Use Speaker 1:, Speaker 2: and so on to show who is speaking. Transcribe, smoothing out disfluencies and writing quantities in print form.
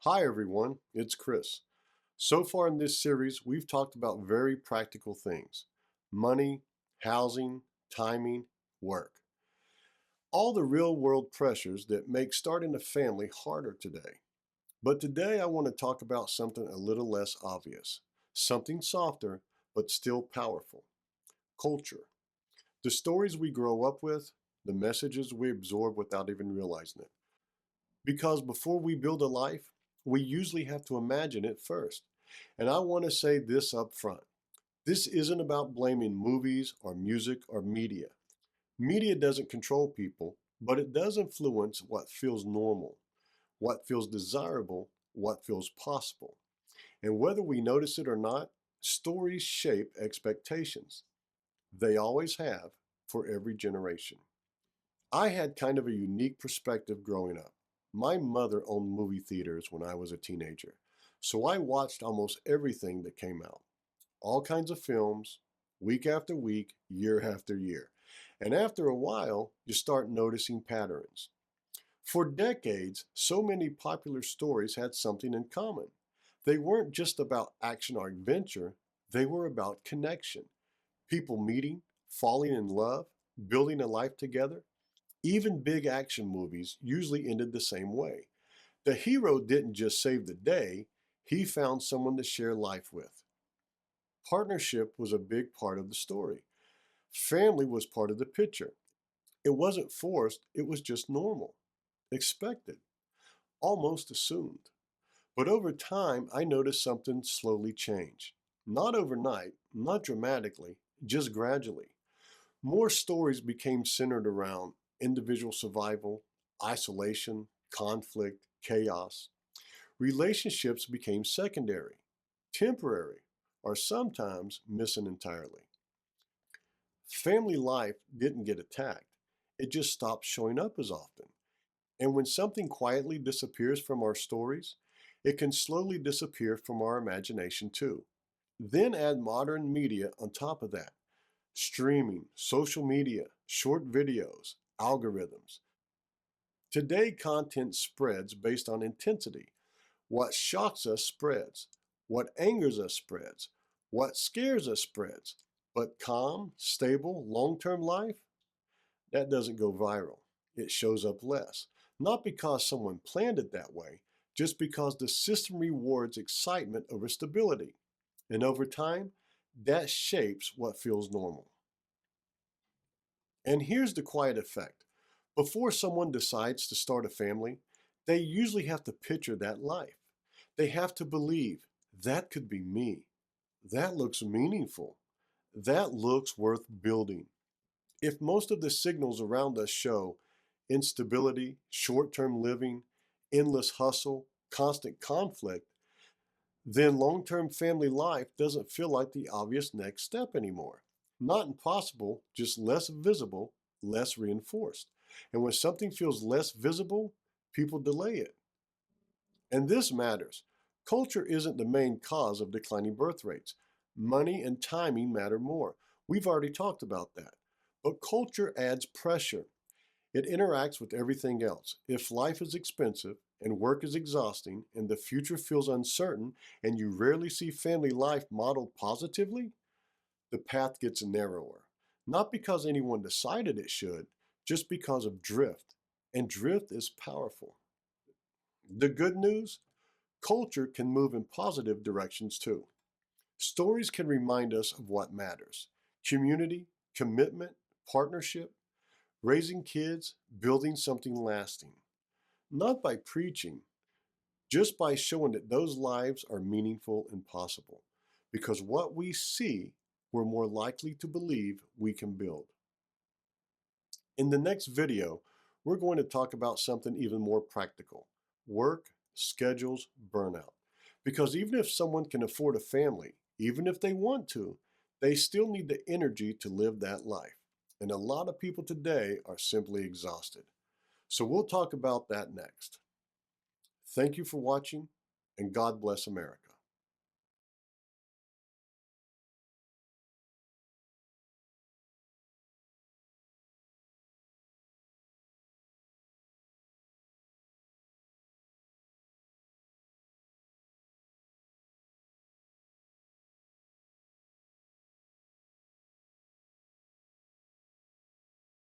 Speaker 1: Hi everyone, it's Chris. So far in this series, we've talked about very practical things: money, housing, timing, work. All the real world pressures that make starting a family harder today. But today I want to talk about something a little less obvious, something softer, but still powerful: culture. The stories we grow up with, the messages we absorb without even realizing it. Because before we build a life, we usually have to imagine it first. And I want to say this up front. This isn't about blaming movies or music or media. Media doesn't control people, but it does influence what feels normal, what feels desirable, what feels possible. And whether we notice it or not, stories shape expectations. They always have, for every generation. I had kind of a unique perspective growing up. My mother owned movie theaters when I was a teenager, so I watched almost everything that came out, all kinds of films, week after week, year after year. And after a while, you start noticing patterns. For decades, so many popular stories had something in common. They weren't just about action or adventure, they were about connection. People meeting, falling in love, building a life together. Even big action movies usually ended the same way. The hero didn't just save the day, he found someone to share life with. Partnership was a big part of the story. Family was part of the picture. It wasn't forced, it was just normal, expected, almost assumed. But over time, I noticed something slowly change. Not overnight, not dramatically, just gradually. More stories became centered around individual survival, isolation, conflict, chaos. Relationships became secondary, temporary, or sometimes missing entirely. Family life didn't get attacked, it just stopped showing up as often. And when something quietly disappears from our stories, it can slowly disappear from our imagination too. Then add modern media on top of that: streaming, social media, short videos, algorithms. Today, content spreads based on intensity. What shocks us spreads. What angers us spreads. What scares us spreads. But calm, stable, long term life, that doesn't go viral. It shows up less. Not because someone planned it that way, just because the system rewards excitement over stability. And over time, that shapes what feels normal. And here's the quiet effect: before someone decides to start a family, they usually have to picture that life. They have to believe that could be me. That looks meaningful. That looks worth building. If most of the signals around us show instability, short term living, endless hustle, constant conflict, then long term family life doesn't feel like the obvious next step anymore. Not impossible, just less visible, less reinforced. And when something feels less visible, people delay it. And this matters. Culture isn't the main cause of declining birth rates. Money and timing matter more. We've already talked about that. But culture adds pressure. It interacts with everything else. If life is expensive and work is exhausting and the future feels uncertain and you rarely see family life modeled positively, the path gets narrower. Not because anyone decided it should, just because of drift. And drift is powerful. The good news: culture can move in positive directions too. Stories can remind us of what matters: community, commitment, partnership, raising kids, building something lasting. Not by preaching, just by showing that those lives are meaningful and possible. Because what we see, we're more likely to believe we can build. In the next video, we're going to talk about something even more practical: work, schedules, burnout. Because even if someone can afford a family, even if they want to, they still need the energy to live that life. And a lot of people today are simply exhausted. So we'll talk about that next. Thank you for watching, and God bless America.